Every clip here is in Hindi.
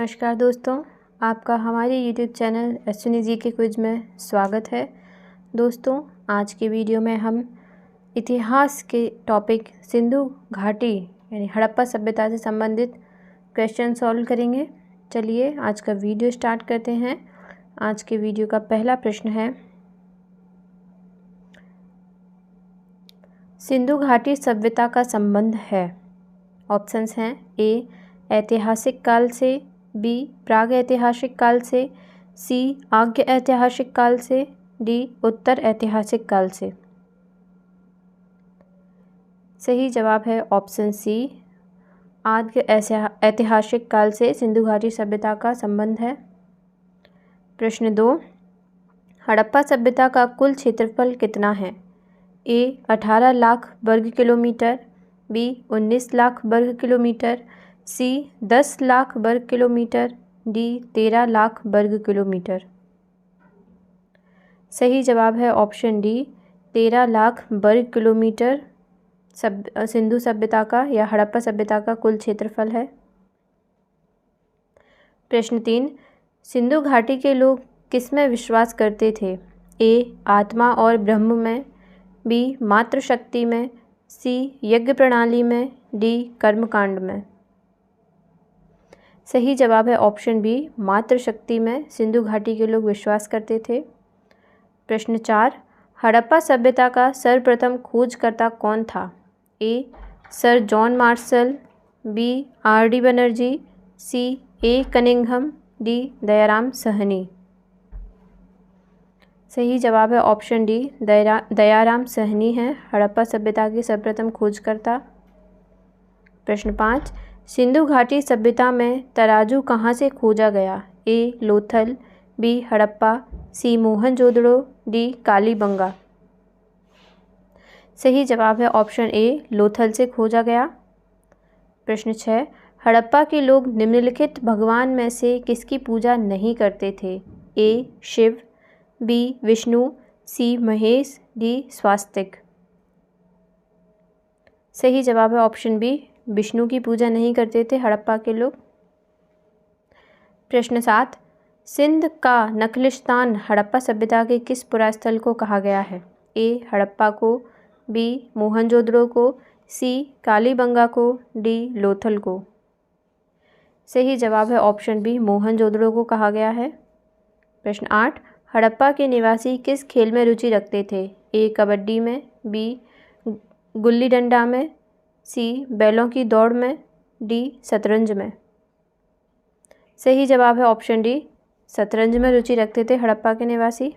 नमस्कार दोस्तों, आपका हमारे YouTube चैनल अश्विनी जी के क्विज में स्वागत है। दोस्तों, आज के वीडियो में हम इतिहास के टॉपिक सिंधु घाटी यानी हड़प्पा सभ्यता से संबंधित क्वेश्चन सॉल्व करेंगे। चलिए आज का वीडियो स्टार्ट करते हैं। आज के वीडियो का पहला प्रश्न है, सिंधु घाटी सभ्यता का संबंध है। ऑप्शंस हैं ए ऐतिहासिक काल से, बी प्राग ऐतिहासिक काल से, सी आग्य ऐतिहासिक काल से, डी उत्तर ऐतिहासिक काल से। सही जवाब है ऑप्शन सी, आग्य ऐतिहासिक काल से सिंधु घाटी सभ्यता का संबंध है। प्रश्न 2, हड़प्पा सभ्यता का कुल क्षेत्रफल कितना है? ए 18 लाख वर्ग किलोमीटर, बी 19 लाख वर्ग किलोमीटर, सी 10 लाख वर्ग किलोमीटर, डी 13 लाख वर्ग किलोमीटर। सही जवाब है ऑप्शन डी, 13 लाख वर्ग किलोमीटर सिंधु सभ्यता का या हड़प्पा सभ्यता का कुल क्षेत्रफल है। प्रश्न 3, सिंधु घाटी के लोग किस में विश्वास करते थे? ए आत्मा और ब्रह्म में, बी मातृशक्ति में, सी यज्ञ प्रणाली में, डी कर्मकांड में। सही जवाब है ऑप्शन बी, मातृशक्ति में सिंधु घाटी के लोग विश्वास करते थे। प्रश्न 4, हड़प्पा सभ्यता का सर्वप्रथम खोजकर्ता कौन था? A sir John Marshall, B R D. Banerjee, C A Cunningham, D Dayaram Sahni. सही जवाब है ऑप्शन डी, दयाराम साहनी है हड़प्पा सभ्यता की सर्वप्रथम खोजकर्ता। प्रश्न 5, सिंधु घाटी सभ्यता में तराजू कहाँ से खोजा गया? ए लोथल, बी हड़प्पा, सी मोहनजोदड़ो, डी कालीबंगा। सही जवाब है ऑप्शन ए, लोथल से खोजा गया। प्रश्न 6, हड़प्पा के लोग निम्नलिखित भगवान में से किसकी पूजा नहीं करते थे? ए शिव, बी विष्णु, सी महेश, डी स्वास्तिक। सही जवाब है ऑप्शन बी, विष्णु की पूजा नहीं करते थे हड़प्पा के लोग। प्रश्न 7, सिंध का नखलिस्तान हड़प्पा सभ्यता के किस पुरास्थल को कहा गया है? ए हड़प्पा को, बी मोहनजोदड़ो को, सी कालीबंगा को, डी लोथल को। सही जवाब है ऑप्शन बी, मोहनजोदड़ो को कहा गया है। प्रश्न 8, हड़प्पा के निवासी किस खेल में रुचि रखते थे? ए कबड्डी में, बी गुल्ली डंडा में, सी बैलों की दौड़ में, डी शतरंज में। सही जवाब है ऑप्शन डी, शतरंज में रुचि रखते थे हड़प्पा के निवासी।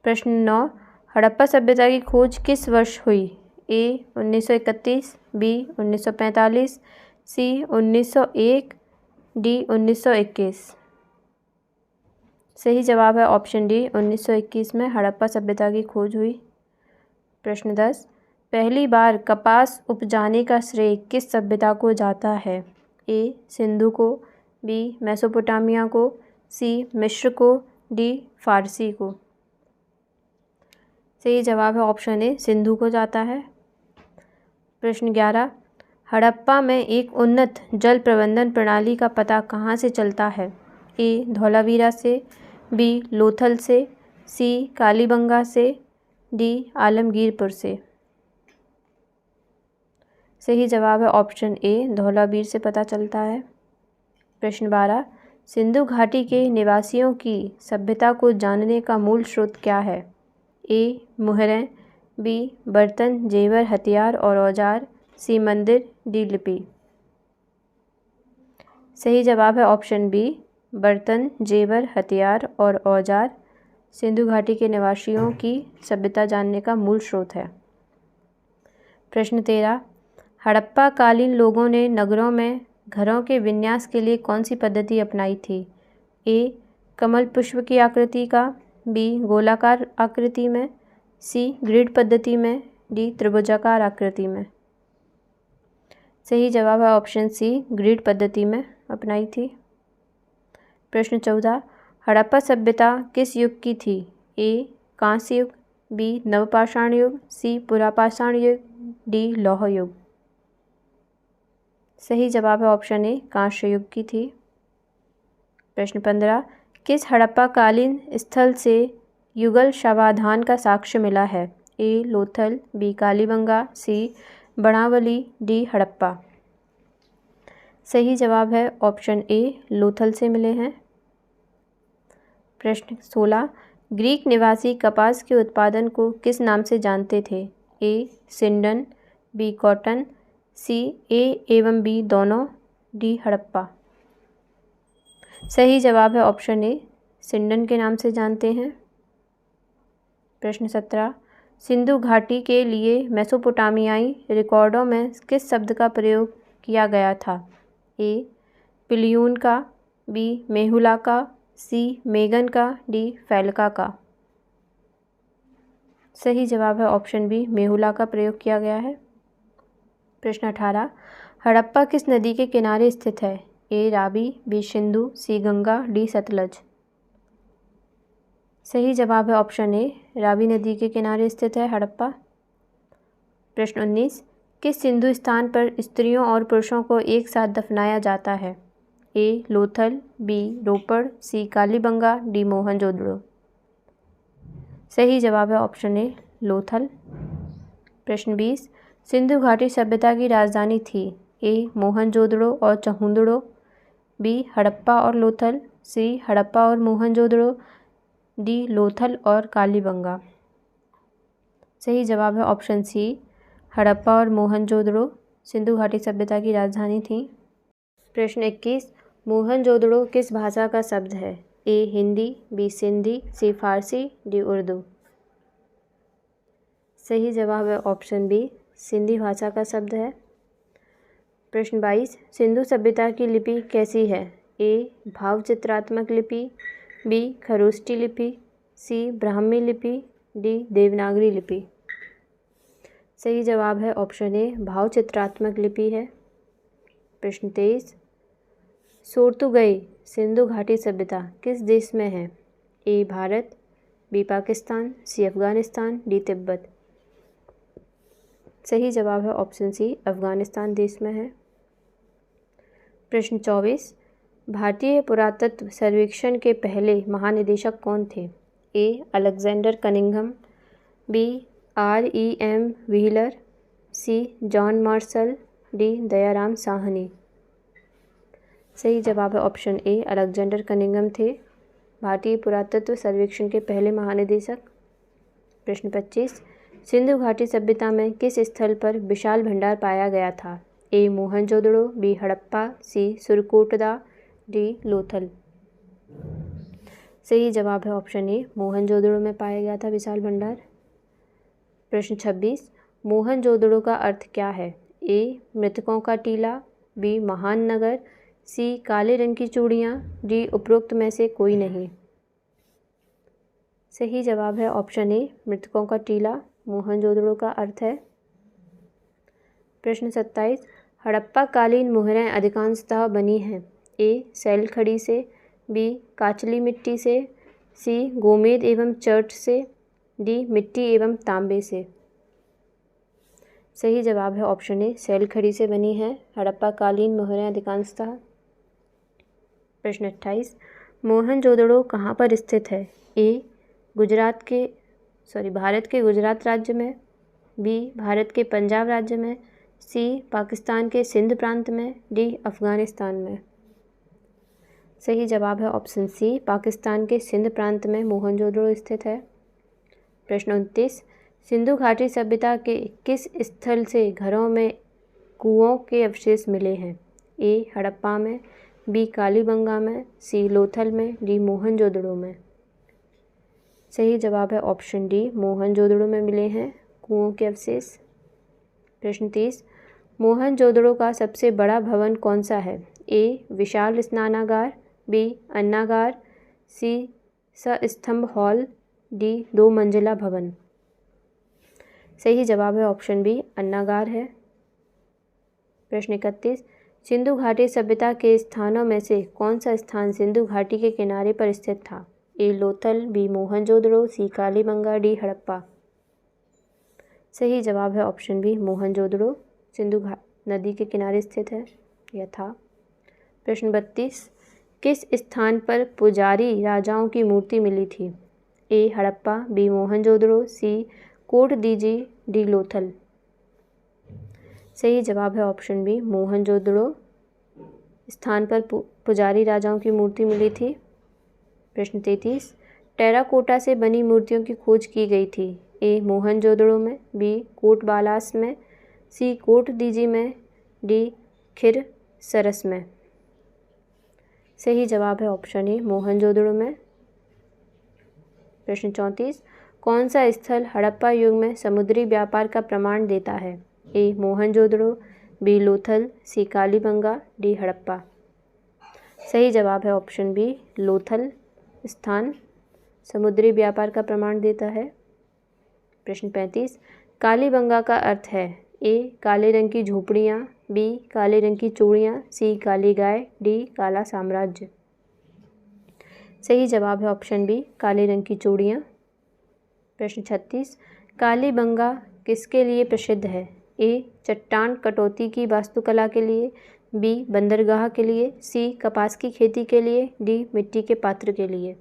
प्रश्न 9, हड़प्पा सभ्यता की खोज किस वर्ष हुई? ए 1931, बी 1945, सी 1901, डी 1921। सही जवाब है ऑप्शन डी, 1921 में हड़प्पा सभ्यता की खोज हुई। प्रश्न 10, पहली बार कपास उपजाने का श्रेय किस सभ्यता को जाता है? ए सिंधु को, बी मेसोपोटामिया को, सी मिस्र को, डी फारसी को। सही जवाब है ऑप्शन ए, सिंधु को जाता है। प्रश्न 11, हड़प्पा में एक उन्नत जल प्रबंधन प्रणाली का पता कहाँ से चलता है? ए धौलावीरा से, बी लोथल से, सी कालीबंगा से, डी आलमगीरपुर से। सही जवाब है ऑप्शन ए, धौलावीर से पता चलता है। प्रश्न 12, सिंधु घाटी के निवासियों की सभ्यता को जानने का मूल स्रोत क्या है? ए मुहरें, बी बर्तन जेवर हथियार और औजार, सी मंदिर, डी लिपि। सही जवाब है ऑप्शन बी, बर्तन जेवर हथियार और औजार सिंधु घाटी के निवासियों की सभ्यता जानने का मूल स्रोत है। प्रश्न 13, हड़प्पा कालीन लोगों ने नगरों में घरों के विन्यास के लिए कौन सी पद्धति अपनाई थी? ए कमल पुष्प की आकृति का, बी गोलाकार आकृति में, सी ग्रिड पद्धति में, डी त्रिभुजाकार आकृति में। सही जवाब है ऑप्शन सी, ग्रिड पद्धति में अपनाई थी। प्रश्न 14, हड़प्पा सभ्यता किस युग की थी? ए कांस्य युग, बी नवपाषाण युग, सी पुरापाषाण युग, डी लौह युग। सही जवाब है ऑप्शन ए, कांस्य युग की थी। प्रश्न 15, किस हड़प्पा कालीन स्थल से युगल शवाधान का साक्ष्य मिला है? ए लोथल, बी कालीबंगा, सी बनावली, डी हड़प्पा। सही जवाब है ऑप्शन ए लोथल से मिले हैं। प्रश्न 16, ग्रीक निवासी कपास के उत्पादन को किस नाम से जानते थे? ए सिंडन, बी कॉटन, सी ए एवं बी दोनों, डी हड़प्पा। सही जवाब है ऑप्शन ए सिंडन के नाम से जानते हैं। प्रश्न 17, सिंधु घाटी के लिए मेसोपोटामियाई रिकॉर्डों में किस शब्द का प्रयोग किया गया था? ए पिलियून का, बी मेहुला का, सी मेगन का, डी फैलका का। सही जवाब है ऑप्शन बी मेहुला का प्रयोग किया गया है। प्रश्न 18, हड़प्पा किस नदी के किनारे स्थित है? ए रावी, बी सिंधु, सी गंगा, डी सतलज। सही जवाब है ऑप्शन ए रावी नदी के किनारे स्थित है हड़प्पा। प्रश्न 19, किस सिंधु स्थान पर स्त्रियों और पुरुषों को एक साथ दफनाया जाता है? ए लोथल, बी रोपड़, सी कालीबंगा, डी मोहनजोदड़ो। सही जवाब है ऑप्शन ए लोथल। प्रश्न 20, सिंधु घाटी सभ्यता की राजधानी थी? ए मोहनजोदड़ो और चहुंदड़ो, बी हड़प्पा और लोथल, सी हड़प्पा और मोहनजोदड़ो, डी लोथल और कालीबंगा। सही जवाब है ऑप्शन सी हड़प्पा और मोहनजोदड़ो सिंधु घाटी सभ्यता की राजधानी थी। प्रश्न 21, मोहनजोदड़ो किस भाषा का शब्द है? ए हिंदी, बी सिंधी, सी फारसी, डी उर्दू। सही जवाब है ऑप्शन बी सिंधी भाषा का शब्द है। प्रश्न 22, सिंधु सभ्यता की लिपि कैसी है? ए भावचित्रात्मक लिपि, बी खरोष्टी लिपि, सी ब्राह्मी लिपि, डी देवनागरी लिपि। सही जवाब है ऑप्शन ए भावचित्रात्मक लिपि है। प्रश्न 23, सोर्तुगई सिंधु घाटी सभ्यता किस देश में है? ए भारत, बी पाकिस्तान, सी अफगानिस्तान, डी तिब्बत। सही जवाब है ऑप्शन सी अफगानिस्तान देश में है। प्रश्न 24, भारतीय पुरातत्व सर्वेक्षण के पहले महानिदेशक कौन थे? A Alexander Cunningham, B REM Wheeler, C John Marshall, D Dayaram Sahni. सही जवाब है ऑप्शन ए अलेक्जेंडर कनिंघम थे भारतीय पुरातत्व सर्वेक्षण के पहले महानिदेशक। प्रश्न 25, सिंधु घाटी सभ्यता में किस स्थल पर विशाल भंडार पाया गया था? ए मोहनजोदड़ो, बी हड़प्पा, सी सुरकोटदा, डी लोथल। सही जवाब है ऑप्शन ए मोहनजोदड़ो में पाया गया था विशाल भंडार। प्रश्न 26, मोहनजोदड़ो का अर्थ क्या है? ए मृतकों का टीला, बी महान नगर, सी काले रंग की चूड़ियाँ, डी उपरोक्त में से कोई नहीं। सही जवाब है ऑप्शन ए मृतकों का टीला मोहनजोदड़ो का अर्थ है। प्रश्न 27, हड़प्पा कालीन मुहरें अधिकांशतः बनी हैं? ए सैल खड़ी से, बी काचली मिट्टी से, सी गोमेद एवं चर्ट से, डी मिट्टी एवं तांबे से। सही जवाब है ऑप्शन ए सैल खड़ी से बनी है हड़प्पा कालीन मोहरें अधिकांशतः। प्रश्न 28, मोहनजोदड़ो कहाँ पर स्थित है? ए भारत के गुजरात राज्य में, बी भारत के पंजाब राज्य में, सी पाकिस्तान के सिंध प्रांत में, डी अफगानिस्तान में। सही जवाब है ऑप्शन सी पाकिस्तान के सिंध प्रांत में मोहनजोदड़ो स्थित है। प्रश्न 29, सिंधु घाटी सभ्यता के किस स्थल से घरों में कुओं के अवशेष मिले हैं? ए हड़प्पा में, बी कालीबंगा में, सी लोथल में, डी मोहनजोदड़ो में। सही जवाब है ऑप्शन डी मोहनजोदड़ो में मिले हैं कुओं के अवशेष। प्रश्न 30, मोहनजोदड़ो का सबसे बड़ा भवन कौन सा है? ए विशाल स्नानागार, बी अन्नागार, सी सस्तंभ हॉल, डी 2 मंजिला भवन। सही जवाब है ऑप्शन बी अन्नागार है। प्रश्न 31, सिंधु घाटी सभ्यता के स्थानों में से कौन सा स्थान सिंधु घाटी के किनारे पर स्थित था? ए लोथल, बी मोहनजोदड़ो, सी कालीबंगा, डी हड़प्पा। सही जवाब है ऑप्शन बी मोहनजोदड़ो सिंधु नदी के किनारे स्थित है या था। प्रश्न 32, किस स्थान पर पुजारी राजाओं की मूर्ति मिली थी? ए हड़प्पा, बी मोहनजोदड़ो, सी कोटदीजी, डी लोथल। सही जवाब है ऑप्शन बी मोहनजोदड़ो स्थान पर पुजारी राजाओं की मूर्ति मिली थी। प्रश्न 33, टेराकोटा से बनी मूर्तियों की खोज की गई थी। ए मोहनजोदड़ो में, बी कोटबालास में, सी कोटदीजी में, डी खिरसरस में। सही जवाब है ऑप्शन ए मोहनजोदड़ो में। प्रश्न 34, कौन सा स्थल हड़प्पा युग में समुद्री व्यापार का प्रमाण देता है? ए मोहनजोदड़ो, बी लोथल, सी कालीबंगा, डी हड़प्पा। सही जवाब है ऑप्शन बी लोथल स्थान समुद्री व्यापार का प्रमाण देता है। प्रश्न 35, कालीबंगा का अर्थ है? ए काले रंग की झोपड़ियाँ, बी काले रंग की चूड़ियाँ, सी काली गाय, डी काला साम्राज्य। सही जवाब है ऑप्शन बी काले रंग की चूड़ियाँ। प्रश्न 36, कालीबंगा किसके लिए प्रसिद्ध है? ए चट्टान कटौती की वास्तुकला के लिए, बी बंदरगाह के लिए, सी कपास की खेती के लिए, डी मिट्टी के पात्र के लिए।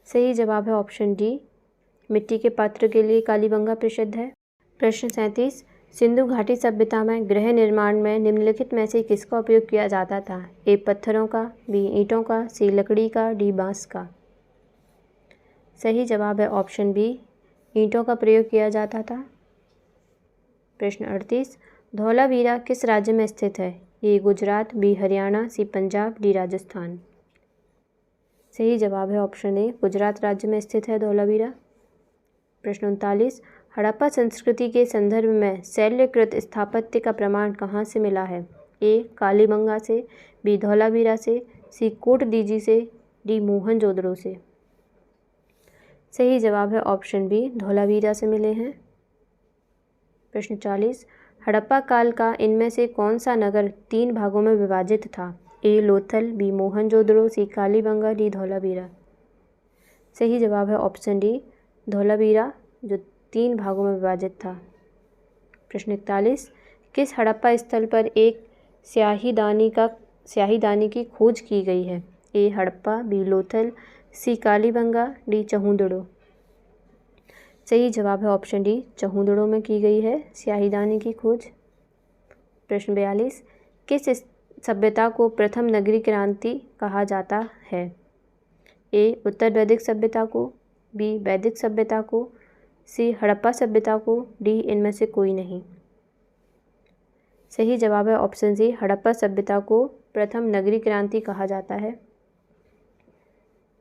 सही जवाब है ऑप्शन डी मिट्टी के पात्र के लिए कालीबंगा प्रसिद्ध है। प्रश्न 37, सिंधु घाटी सभ्यता में गृह निर्माण में निम्नलिखित में से किसका उपयोग किया जाता था? ए पत्थरों का, बी ईंटों का, सी लकड़ी का, डी बांस का। सही जवाब है ऑप्शन बी ईंटों का प्रयोग किया जाता था। प्रश्न 38, धौलावीरा किस राज्य में स्थित है? ए गुजरात, बी हरियाणा, सी पंजाब, डी राजस्थान। सही जवाब है ऑप्शन ए गुजरात राज्य में स्थित है धौलावीरा। प्रश्न 39, हड़प्पा संस्कृति के संदर्भ में शैलकृत स्थापत्य का प्रमाण कहाँ से मिला है? ए कालीबंगा से, बी धौलावीरा से, सी कोटदीजी से, डी मोहनजोदड़ो से। सही जवाब है ऑप्शन बी धौलावीरा से मिले हैं। प्रश्न 40, हड़प्पा काल का इनमें से कौन सा नगर 3 भागों में विभाजित था? ए लोथल, बी मोहनजोदड़ो, सी कालीबंगा, डी धौलावीरा। सही जवाब है ऑप्शन डी धौलावीरा जो 3 भागों में विभाजित था। प्रश्न 41, किस हड़प्पा स्थल पर एक स्याहीदानी की खोज की गई है? ए हड़प्पा, बी लोथल, सी कालीबंगा, डी चहुंदड़ो। सही जवाब है ऑप्शन डी चहुंदड़ो में की गई है स्याहीदानी की खोज। प्रश्न 42, किस सभ्यता को प्रथम नगरीय क्रांति कहा जाता है? ए उत्तर वैदिक सभ्यता को, बी वैदिक सभ्यता को, सी हड़प्पा सभ्यता को, डी इनमें से कोई नहीं। सही जवाब है ऑप्शन सी हड़प्पा सभ्यता को प्रथम नगरीय क्रांति कहा जाता है।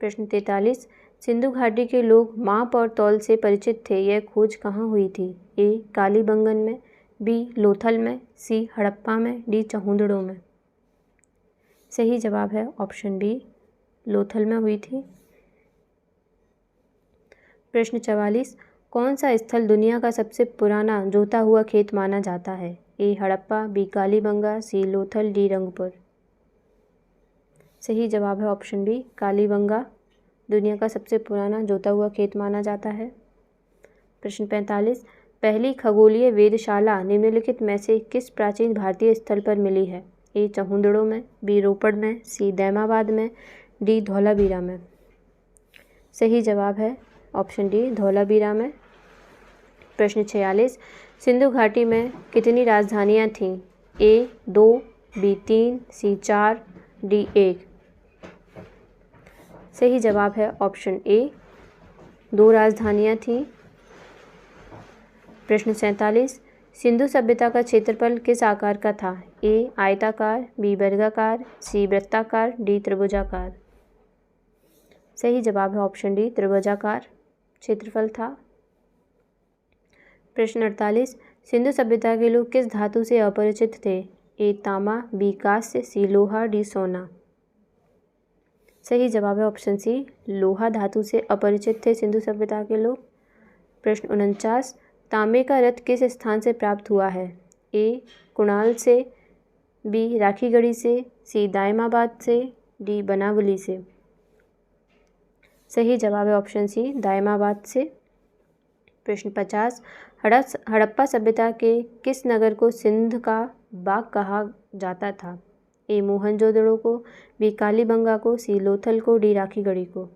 प्रश्न 43, सिंधु घाटी के लोग माप और तौल से परिचित थे, यह खोज कहाँ हुई थी? ए कालीबंगन में, बी लोथल में, सी हड़प्पा में, डी चहुंदड़ो में। सही जवाब है ऑप्शन बी लोथल में हुई थी। प्रश्न 44, कौन सा स्थल दुनिया का सबसे पुराना जोता हुआ खेत माना जाता है? ए हड़प्पा, बी कालीबंगा, सी लोथल, डी रंगपुर। सही जवाब है ऑप्शन बी कालीबंगा दुनिया का सबसे पुराना जोता हुआ खेत माना जाता है। प्रश्न 45, पहली खगोलीय वेधशाला निम्नलिखित में से किस प्राचीन भारतीय स्थल पर मिली है? ए चहुंदड़ो में, बी रोपड़ में, सी दैमाबाद में, डी धौलावीरा में। सही जवाब है ऑप्शन डी धौलावीरा में। प्रश्न 46, सिंधु घाटी में कितनी राजधानियाँ थीं? ए 2, बी 3, सी 4, डी 1। सही जवाब है ऑप्शन ए 2 राजधानियाँ थीं। प्रश्न 47, सिंधु सभ्यता का क्षेत्रफल किस आकार का था? ए आयताकार, बी वर्गाकार, सी वृत्ताकार, डी त्रिभुजाकार। सही जवाब है ऑप्शन डी त्रिभुजाकार क्षेत्रफल था। प्रश्न 48, सिंधु सभ्यता के लोग किस धातु से अपरिचित थे? ए तांबा, बी कांस्य, सी लोहा, डी सोना। सही जवाब है ऑप्शन सी लोहा धातु से अपरिचित थे सिंधु सभ्यता के लोग। प्रश्न 49, तांबे का रथ किस स्थान से प्राप्त हुआ है? ए कुणाल से, बी राखीगढ़ी से, सी दायमाबाद से, डी बनावली से। सही जवाब है ऑप्शन सी दायमाबाद से। प्रश्न 50, हड़प्पा सभ्यता के किस नगर को सिंध का बाग कहा जाता था? ए मोहनजोदड़ो को, बी कालीबंगा को, सी लोथल को, डी राखीगढ़ी को।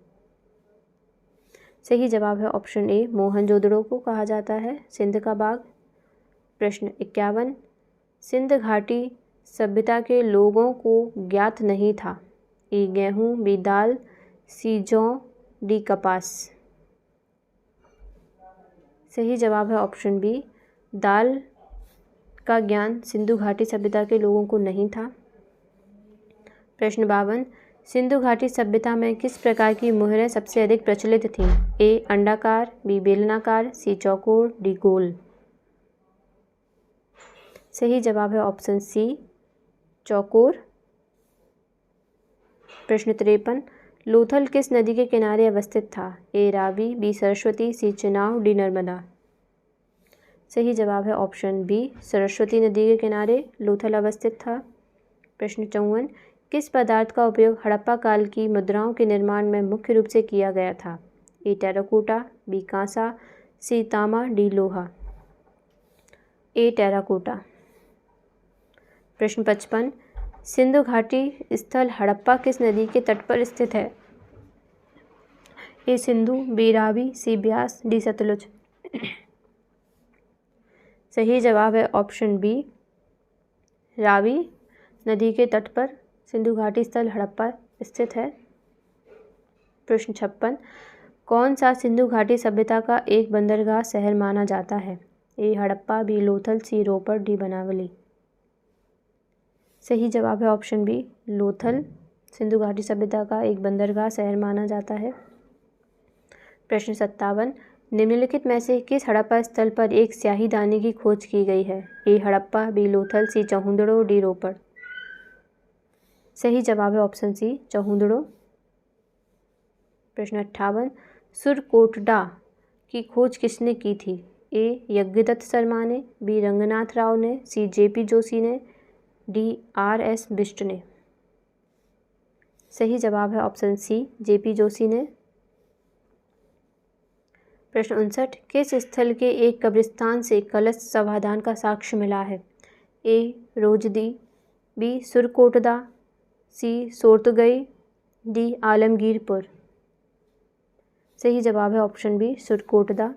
सही जवाब है ऑप्शन ए, मोहनजोदड़ो को कहा जाता है सिंध का बाग। प्रश्न 51, सिंध घाटी सभ्यता के लोगों को ज्ञात नहीं था। ए गेहूँ, बी दाल, सी जौ, डी कपास। सही जवाब है ऑप्शन बी, दाल का ज्ञान सिंधु घाटी सभ्यता के लोगों को नहीं था। प्रश्न 52, सिंधु घाटी सभ्यता में किस प्रकार की मुहरें सबसे अधिक प्रचलित थीं? ए अंडाकार, बी बेलनाकार, सी चौकोर, डी गोल। सही जवाब है ऑप्शन सी, चौकोर। प्रश्न 53, लोथल किस नदी के किनारे अवस्थित था? ए रावी, बी सरस्वती, सी चेनाब, डी नर्मदा। सही जवाब है ऑप्शन बी, सरस्वती नदी के किनारे लोथल अवस्थित था। प्रश्न 54, किस पदार्थ का उपयोग हड़प्पा काल की मुद्राओं के निर्माण में मुख्य रूप से किया गया था? ए टेराकोटा, बी कांसा, सी तांबा, डी लोहा। ए टेराकोटा। प्रश्न 55, सिंधु घाटी स्थल हड़प्पा किस नदी के तट पर स्थित है? ए सिंधु, बी रावी, सी ब्यास, डी सतलुज। सही जवाब है ऑप्शन बी, रावी नदी के तट पर सिंधु घाटी स्थल हड़प्पा स्थित है। प्रश्न 56, कौन सा सिंधु घाटी सभ्यता का एक बंदरगाह शहर माना जाता है? ए हड़प्पा, बी लोथल, सी रोपर, डी बनावली। सही जवाब है ऑप्शन बी, लोथल सिंधु घाटी सभ्यता का एक बंदरगाह शहर माना जाता है। प्रश्न 57, निम्नलिखित में से किस हड़प्पा स्थल पर एक स्याही दाने की खोज की गई है? ए हड़प्पा, बी लोथल, सी चौहुंदड़ो, डी रोपर। सही जवाब है ऑप्शन सी, चौहुंदड़ो। प्रश्न 58, सुरकोटडा की खोज किसने की थी? ए यज्ञदत्त शर्मा ने, बी रंगनाथ राव ने, सी जेपी जोशी ने, डी आर.एस. बिष्ट ने। सही जवाब है ऑप्शन सी, जेपी जोशी ने। प्रश्न 59, किस स्थल के एक कब्रिस्तान से कलश समाधान का साक्ष्य मिला है? ए रोजदी, बी सुरकोटदा, सी सोरतगई, डी आलमगीरपुर। सही जवाब है ऑप्शन बी, सुरकोटदा।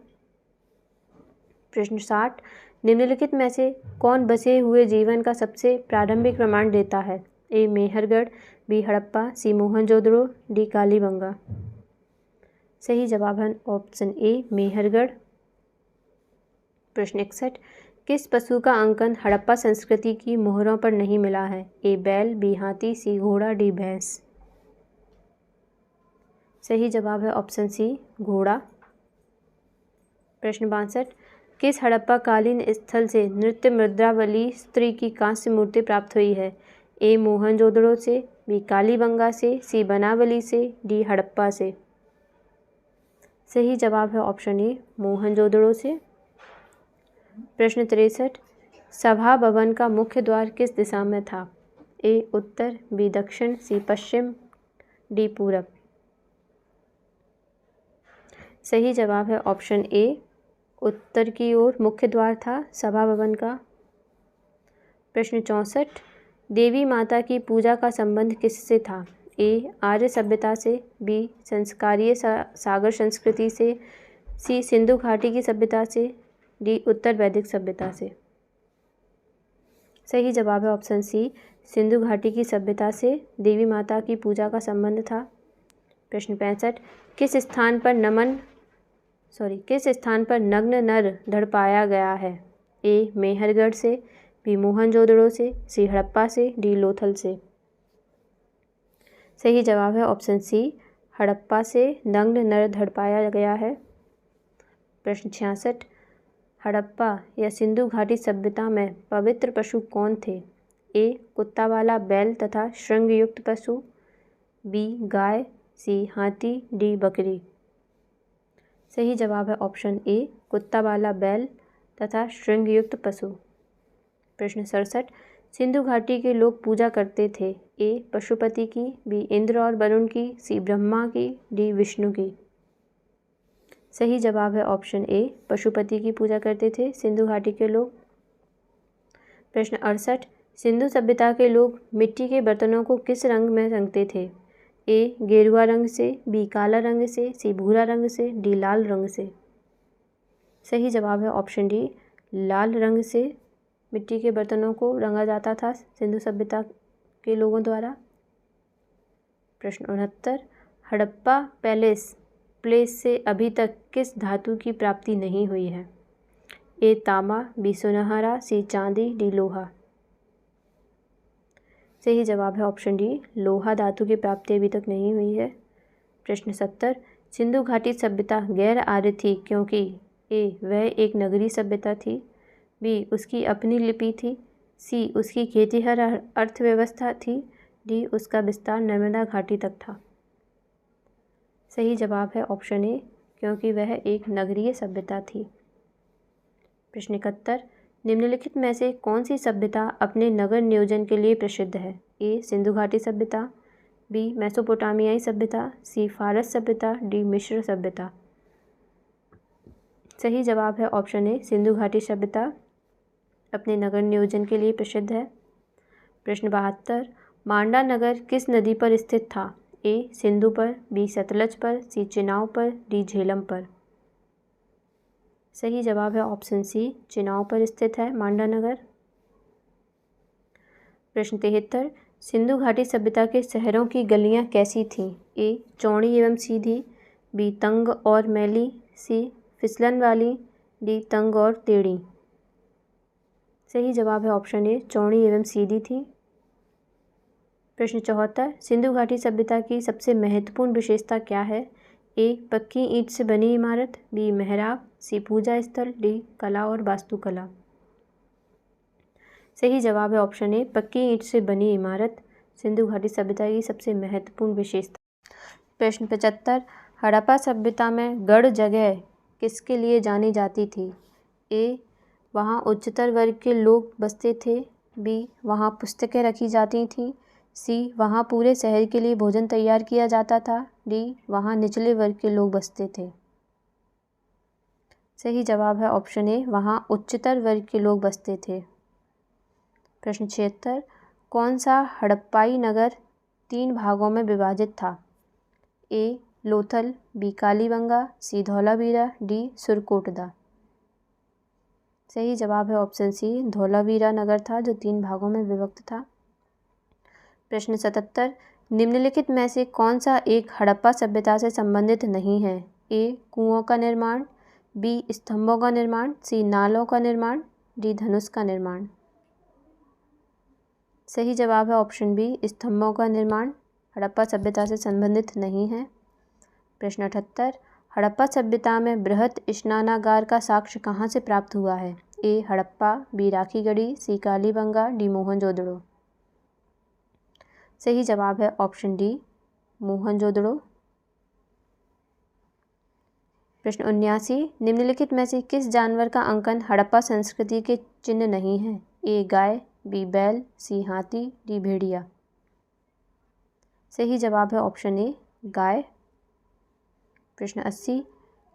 प्रश्न 60, निम्नलिखित में से कौन बसे हुए जीवन का सबसे प्रारंभिक प्रमाण देता है? ए मेहरगढ़, बी हड़प्पा, सी मोहनजोदड़ो, डी कालीबंगा। सही जवाब है ऑप्शन ए, मेहरगढ़। प्रश्न 61, किस पशु का अंकन हड़प्पा संस्कृति की मोहरों पर नहीं मिला है? ए बैल, बी हाथी, सी घोड़ा, डी भैंस। सही जवाब है ऑप्शन सी, घोड़ा। प्रश्न 62, किस हड़प्पा कालीन स्थल से नृत्य मुद्रावली स्त्री की कांस्य मूर्ति प्राप्त हुई है? ए मोहनजोदड़ो से, बी कालीबंगा से, सी बनावली से, डी हड़प्पा से। सही जवाब है ऑप्शन ए, मोहनजोदड़ो से। प्रश्न 63, सभा भवन का मुख्य द्वार किस दिशा में था? ए उत्तर, बी दक्षिण, सी पश्चिम, डी पूरब। सही जवाब है ऑप्शन ए, उत्तर की ओर मुख्य द्वार था सभा भवन का। प्रश्न 64, देवी माता की पूजा का संबंध किससे था? ए आर्य सभ्यता से, बी संस्कारीय सागर संस्कृति से, सी सिंधु घाटी की सभ्यता से, डी उत्तर वैदिक सभ्यता से। सही जवाब है ऑप्शन सी, सिंधु घाटी की सभ्यता से देवी माता की पूजा का संबंध था। प्रश्न 65, किस स्थान पर नग्न नर धड़ पाया गया है? ए मेहरगढ़ से, बी मोहनजोदड़ो से, सी हड़प्पा से, डी लोथल से। सही जवाब है ऑप्शन सी, हड़प्पा से नग्न नर धड़ पाया गया है। प्रश्न 66, हड़प्पा या सिंधु घाटी सभ्यता में पवित्र पशु कौन थे? ए कुत्ता वाला बैल तथा श्रृंगयुक्त पशु, बी गाय, सी हाथी, डी बकरी। सही जवाब है ऑप्शन ए, कुत्ता वाला बैल तथा श्रृंगयुक्त पशु। प्रश्न 67, सिंधु घाटी के लोग पूजा करते थे? ए पशुपति की, बी इंद्र और वरुण की, सी ब्रह्मा की, डी विष्णु की। सही जवाब है ऑप्शन ए, पशुपति की पूजा करते थे सिंधु घाटी के लोग। प्रश्न 68, सिंधु सभ्यता के लोग मिट्टी के बर्तनों को किस रंग में रंगते थे? ए गेरुआ रंग से, बी काला रंग से, सी भूरा रंग से, डी लाल रंग से। सही जवाब है ऑप्शन डी, लाल रंग से मिट्टी के बर्तनों को रंगा जाता था सिंधु सभ्यता के लोगों द्वारा। प्रश्न 69, हड़प्पा प्लेस से अभी तक किस धातु की प्राप्ति नहीं हुई है? ए तांबा, बी सुनहरा, सी चांदी, डी लोहा। सही जवाब है ऑप्शन डी, लोहा धातु की प्राप्ति अभी तक नहीं हुई है। प्रश्न 70, सिंधु घाटी सभ्यता गैर आर्य थी क्योंकि ए वह एक नगरीय सभ्यता थी, बी उसकी अपनी लिपि थी, सी उसकी खेतीहर अर्थव्यवस्था थी, डी उसका विस्तार नर्मदा घाटी तक था। सही जवाब है ऑप्शन ए, क्योंकि वह एक नगरीय सभ्यता थी। प्रश्न 71, निम्नलिखित में से कौन सी सभ्यता अपने नगर नियोजन के लिए प्रसिद्ध है? ए सिंधु घाटी सभ्यता, बी मेसोपोटामियाई सभ्यता, सी फारस सभ्यता, डी मिस्र सभ्यता। सही जवाब है ऑप्शन ए, सिंधु घाटी सभ्यता अपने नगर नियोजन के लिए प्रसिद्ध है। प्रश्न 72, मांडा नगर किस नदी पर स्थित था? ए सिंधु पर, बी सतलज पर, सी चिनाब पर, डी झेलम पर। सही जवाब है ऑप्शन सी, चिनाब पर स्थित है मांडा नगर। प्रश्न 73, सिंधु घाटी सभ्यता के शहरों की गलियां कैसी थीं? ए चौड़ी एवं सीधी, बी तंग और मैली, सी फिसलन वाली, डी तंग और टेढ़ी। सही जवाब है ऑप्शन ए, चौड़ी एवं सीधी थी। प्रश्न 74, सिंधु घाटी सभ्यता की सबसे महत्वपूर्ण विशेषता क्या है? ए पक्की ईंट से बनी इमारत, बी मेहराब, सी पूजा स्थल, डी कला और वास्तुकला। सही जवाब है ऑप्शन ए, पक्की ईंट से बनी इमारत सिंधु घाटी सभ्यता की सबसे महत्वपूर्ण विशेषता। प्रश्न 75, हड़प्पा सभ्यता में गढ़ जगह किसके लिए जानी जाती थी? ए वहाँ उच्चतर वर्ग के लोग बसते थे, बी वहाँ पुस्तकें रखी जाती थीं, सी वहाँ पूरे शहर के लिए भोजन तैयार किया जाता था, डी वहाँ निचले वर्ग के लोग बसते थे। सही जवाब है ऑप्शन ए, वहाँ उच्चतर वर्ग के लोग बसते थे। प्रश्न 76, कौन सा हड़प्पाई नगर 3 भागों में विभाजित था? ए लोथल, बी कालीबंगा, सी धौलावीरा, डी सुरकोटदा। सही जवाब है ऑप्शन सी, धौलावीरा नगर था जो 3 भागों में विभक्त था। प्रश्न 77, निम्नलिखित में से कौन सा एक हड़प्पा सभ्यता से संबंधित नहीं है? ए कुओं का निर्माण, बी स्तंभों का निर्माण, सी नालों का निर्माण, डी धनुष का निर्माण। सही जवाब है ऑप्शन बी, स्तंभों का निर्माण हड़प्पा सभ्यता से संबंधित नहीं है। प्रश्न 78, हड़प्पा सभ्यता में बृहत स्नानागार का साक्ष्य कहाँ से प्राप्त हुआ है? ए हड़प्पा, बी राखीगढ़ी, सी कालीबंगा, डी मोहनजोदड़ो। सही जवाब है ऑप्शन डी, मोहनजोदड़ो। प्रश्न 79, निम्नलिखित में से किस जानवर का अंकन हड़प्पा संस्कृति के चिन्ह नहीं है? ए गाय, बी बैल, सी हाथी, डी भेड़िया। सही जवाब है ऑप्शन ए, गाय। प्रश्न 80,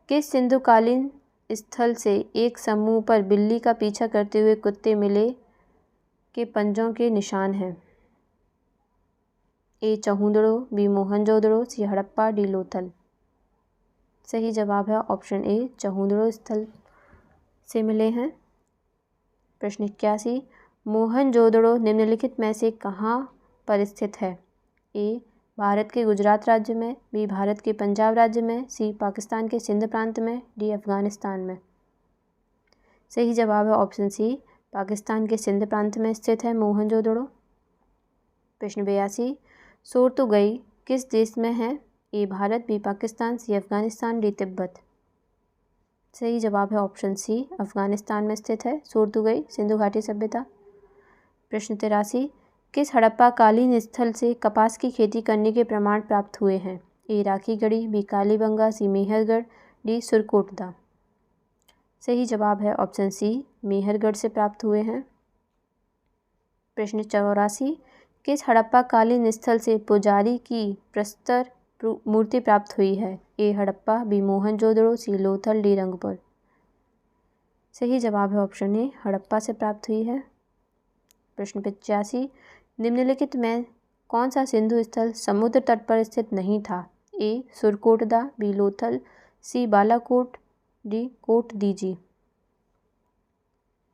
किस सिंधुकालीन स्थल से एक समूह पर बिल्ली का पीछा करते हुए कुत्ते मिले के पंजों के निशान हैं? ए चहूदड़ो, बी मोहनजोदड़ो, सी हड़प्पा, डी लोथल। सही जवाब है ऑप्शन ए, चहूदड़ो स्थल से मिले हैं। प्रश्न 81, मोहनजोदड़ो निम्नलिखित में से कहाँ पर स्थित है? ए भारत के गुजरात राज्य में, बी भारत के पंजाब राज्य में, सी पाकिस्तान के सिंध प्रांत में, डी अफगानिस्तान में। सही जवाब है ऑप्शन सी, पाकिस्तान के सिंध प्रांत में स्थित है मोहनजोदड़ो। प्रश्न 82, सोर्तुगई किस देश में है? ए भारत, बी पाकिस्तान, सी अफगानिस्तान, डी तिब्बत। सही जवाब है ऑप्शन सी, अफगानिस्तान में स्थित है सोर्तुगई सिंधु घाटी सभ्यता। प्रश्न 83, किस हड़प्पा कालीन स्थल से कपास की खेती करने के प्रमाण प्राप्त हुए हैं? ए राखीगढ़ी, बी कालीबंगा, सी मेहरगढ़, डी सुरकोटदा। सही जवाब है ऑप्शन सी, मेहरगढ़ से प्राप्त हुए हैं। प्रश्न 84, किस हड़प्पा कालीन स्थल से पुजारी की प्रस्तर मूर्ति प्राप्त हुई है? ए हड़प्पा, बी मोहनजोदड़ो, सी लोथल, डी रंगपुर। सही जवाब है ऑप्शन ए, हड़प्पा से प्राप्त हुई है। प्रश्न 85, निम्नलिखित में कौन सा सिंधु स्थल समुद्र तट पर स्थित नहीं था? ए सुरकोटदा, बी लोथल, सी बालाकोट, डी कोट दीजी।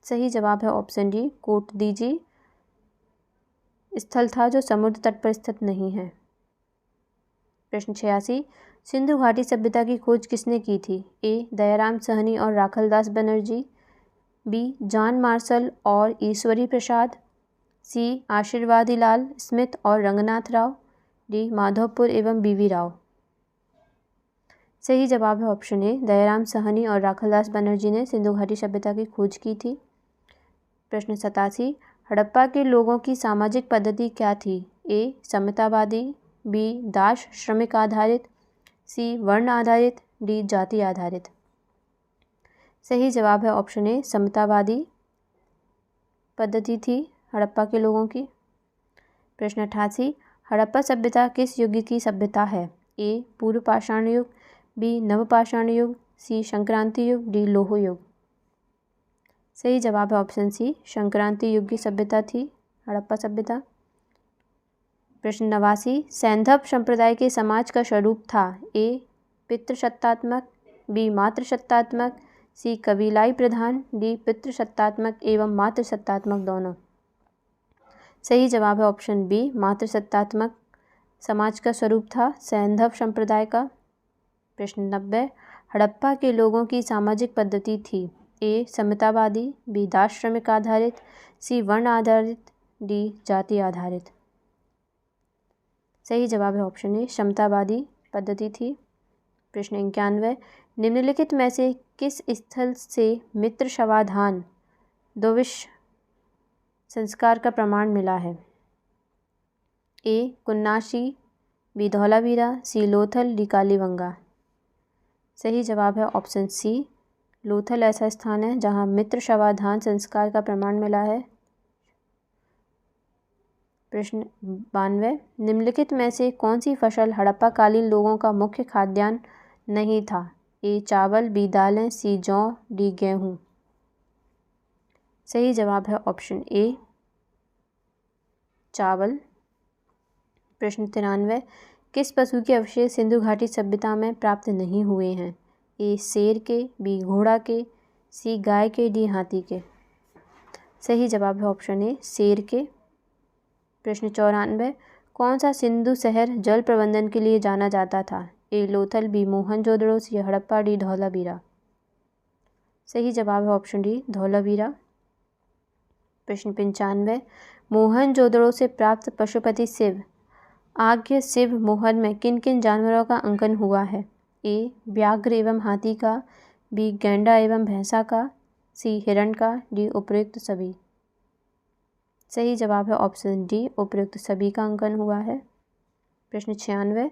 सही जवाब है ऑप्शन डी कोट दीजी स्थल था जो समुद्र तट पर स्थित नहीं है। प्रश्न 86, सिंधु घाटी सभ्यता की खोज किसने की थी? ए दयाराम साहनी और Rakhaldas Banerjee, B John Marshall और ईश्वरी प्रसाद, सी आशीर्वादी लाल स्मिथ और रंगनाथ राव, डी माधवपुर एवं बीवी राव। सही जवाब है ऑप्शन ए दयाराम साहनी और राखलदास बनर्जी ने सिंधु घाटी सभ्यता की खोज की थी। प्रश्न 87, हड़प्पा के लोगों की सामाजिक पद्धति क्या थी? ए समतावादी, बी दास श्रमिक आधारित, सी वर्ण आधारित, डी जाति आधारित। सही जवाब है ऑप्शन ए समतावादी पद्धति थी हड़प्पा के लोगों की। प्रश्न 88, हड़प्पा सभ्यता किस युग की सभ्यता है? ए पूर्व पाषाण युग, बी नवपाषाण युग, सी संक्रांति युग, डी लोह युग। सही जवाब है ऑप्शन सी संक्रांति युग की सभ्यता थी हड़प्पा सभ्यता। प्रश्न 89, सैंधव संप्रदाय के समाज का स्वरूप था? ए पितृसत्तात्मक, बी मातृसत्तात्मक, सी कबीलाई प्रधान, डी पितृसत्तात्मक एवं मातृसत्तात्मक दोनों। सही जवाब है ऑप्शन बी मातृसत्तात्मक समाज का स्वरूप था सैंधव संप्रदाय का। प्रश्न 90, हड़प्पा के लोगों की सामाजिक पद्धति थी? ए समतावादी, बी दास श्रमिक आधारित, सी वर्ण आधारित, डी जाति आधारित। सही जवाब है ऑप्शन ए समतावादी पद्धति थी। प्रश्न 91, निम्नलिखित में से किस स्थल से मित्र शवाधान द्विश संस्कार का प्रमाण मिला है? ए कुन्नाशी, बी धौलावीरा, सी लोथल, डी कालीबंगा। सही जवाब है ऑप्शन सी लोथल ऐसा स्थान है जहां मित्र शवाधान संस्कार का प्रमाण मिला है। प्रश्न 92, निम्नलिखित में से कौन सी फसल हड़प्पा कालीन लोगों का मुख्य खाद्यान्न नहीं था? ए चावल, बी दालें, सी जौ, डी गेहूँ। सही जवाब है ऑप्शन ए चावल। प्रश्न 93, किस पशु के अवशेष सिंधु घाटी सभ्यता में प्राप्त नहीं हुए हैं? ए शेर के, बी घोड़ा के, सी गाय के, डी हाथी के। सही जवाब है ऑप्शन ए शेर के। प्रश्न 94, कौन सा सिंधु शहर जल प्रबंधन के लिए जाना जाता था? ए लोथल, बी मोहनजोदड़ो, सी हड़प्पा, डी धौलावीरा। सही जवाब है ऑप्शन डी धौलावीरा। प्रश्न 95, मोहनजोदड़ो से प्राप्त पशुपति शिव आज्ञ शिव मोहर में किन किन जानवरों का अंकन हुआ है? ए व्याघ्र एवं हाथी का, बी गैंडा एवं भैंसा का, सी हिरण का, डी उपयुक्त सभी। सही जवाब है ऑप्शन डी उपयुक्त सभी का अंकन हुआ है। प्रश्न 96,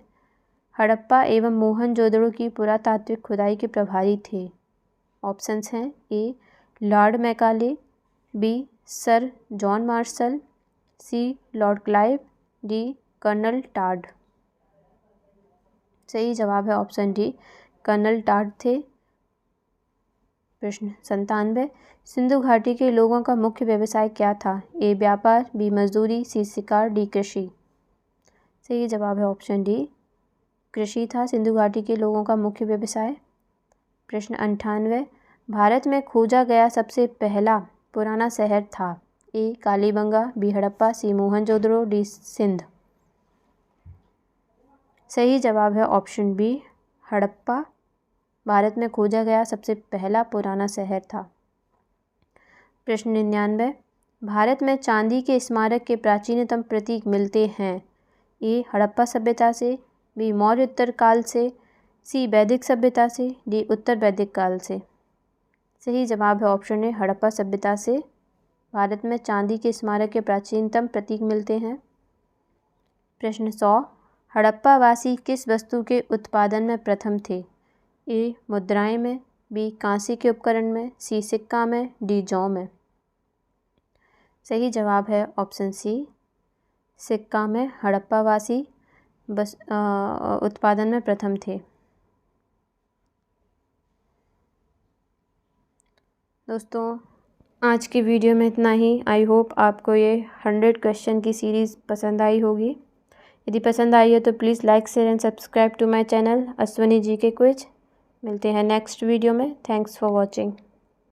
हड़प्पा एवं मोहनजोदड़ो की पुरातात्विक खुदाई के प्रभारी थे? ऑप्शंस हैं A lord Macaulay, B sir John Marshall, C lord Clive, D colonel Tod. सही जवाब है ऑप्शन डी कर्नल टाड थे। प्रश्न 97, सिंधु घाटी के लोगों का मुख्य व्यवसाय क्या था? ए व्यापार, बी मजदूरी, सी शिकार, डी कृषि। सही जवाब है ऑप्शन डी कृषि था सिंधु घाटी के लोगों का मुख्य व्यवसाय। प्रश्न 98, भारत में खोजा गया सबसे पहला पुराना शहर था? ए कालीबंगा, बी हड़प्पा, सी मोहनजोदड़ो, डी सिंध। सही जवाब है ऑप्शन बी हड़प्पा भारत में खोजा गया सबसे पहला पुराना शहर था। प्रश्न 99, भारत में चांदी के स्मारक के प्राचीनतम प्रतीक मिलते हैं? ए हड़प्पा सभ्यता से, बी मौर्य उत्तर काल से, सी वैदिक सभ्यता से, डी उत्तर वैदिक काल से। सही जवाब है ऑप्शन ए हड़प्पा सभ्यता से भारत में चांदी के स्मारक के प्राचीनतम प्रतीक मिलते हैं। प्रश्न 100, हड़प्पा वासी किस वस्तु के उत्पादन में प्रथम थे? ए मुद्राएं में, बी कांसे के उपकरण में, सी सिक्का में, डी जौ में। सही जवाब है ऑप्शन सी सिक्का में हड़प्पा वासी बस उत्पादन में प्रथम थे। दोस्तों आज की वीडियो में इतना ही। आई होप आपको ये 100 क्वेश्चन की सीरीज़ पसंद आई होगी। यदि पसंद आई हो तो please like share and subscribe to my channel Ashwini ji के क्विज। मिलते हैं नेक्स्ट वीडियो में। Thanks for watching.